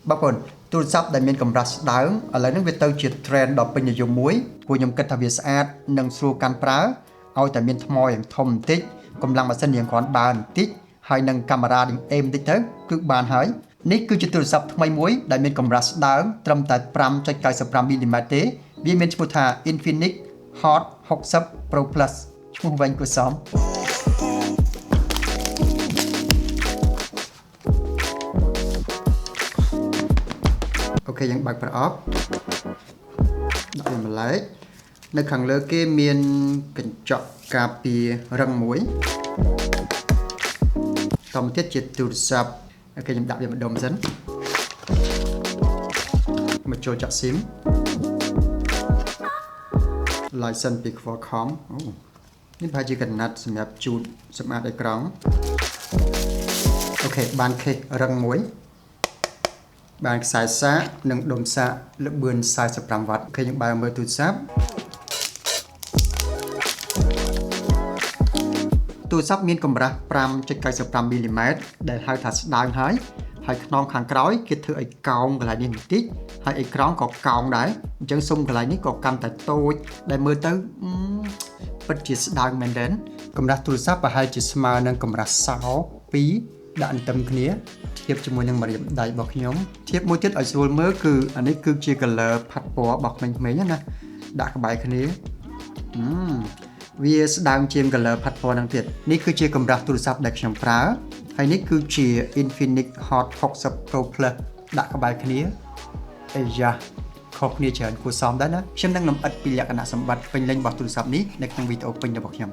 បងប្អូនទូរស័ព្ទដែលមានកម្រាស់ស្ដើងឥឡូវនេះវាទៅជា trend ដ៏ពេញនិយមមួយពួកខ្ញុំគិតថាវាស្អាតនិងស្រួលកាន់ប្រើឲ្យតែមានថ្មយ៉ាងធំបន្តិចកម្លាំងម៉ាស៊ីនយ៉ាងគ្រាន់បើបន្តិចហើយនឹងកាមេរ៉ានឹងអេមបន្តិចទៅគឺបានហើយនេះគឺជាទូរស័ព្ទថ្មីមួយដែលមានកម្រាស់ស្ដើងត្រឹមតែ 5.95 មីលីម៉ែត្រទេវាមានឈ្មោះថា Infinix Hot 60 Pro Plus ឈ្មោះវែងគួរសមអូខេយើងបើកប្រអប់ដាក់វាម្លែកនៅខាងលើគេមានកញ្ចក់ការពាររឹងមួយតមកទៀតជាទូរស័ព្ទអូខេខ្ញុំដាក់វាម្ដុំសិនមកចូលចាក់ស៊ីម license ពី Qualcomm អូនេះប្រហែលជាកណាត់សម្រាប់ជូតសម្អាតអេក្រង់អូខេបានខេសរឹងមួយបានខ្សែសាកនិងដុំសាកល្បឿន45វ៉ាត់គេយើងបើមើលទូរស័ព្ទមានកម្រាស់ 5.95 មីលីម៉ែត្រដែលហៅថាស្ដើងហើយខ្នងខាងក្រោយគេធ្វើឲ្យកោងកន្លែងនេះបន្តិចហើយអេក្រង់ក៏កោងដែរអញ្ចឹងសុំកន្លែងនេះក៏កាន់តែតូចដែលមើលទៅពិតជាស្ដើងមែនទែនកម្រាស់ទូរស័ព្ទប្រហែលជាស្មើនឹងកម្រាស់សោ2ដាក់អន្ទឹមគ្នាធៀបជាមួយនឹងម្រាមដៃរបស់ខ្ញុំធៀបមួយទៀតឲ្យស្រួលមើលគឺអានេះគឺជា color ផាត់ពណ៌របស់ក្មេងៗណាដាក់ក្បែរគ្នាវាស្ដើងជាង color ផាត់ពណ៌ហ្នឹងទៀតនេះគឺជាកម្រាស់ទូរស័ព្ទដែលខ្ញុំប្រើហើយនេះគឺជា Infinix Hot 60 Pro Plus ដាក់ក្បែរគ្នាអេយ៉ាខុសគ្នាច្រើនគួរសមដែរណាខ្ញុំនឹងលម្អិតពីលក្ខណៈសម្បត្តិពេញលេញរបស់ទូរស័ព្ទនេះនៅក្នុងវីដេអូពេញរបស់ខ្ញុំ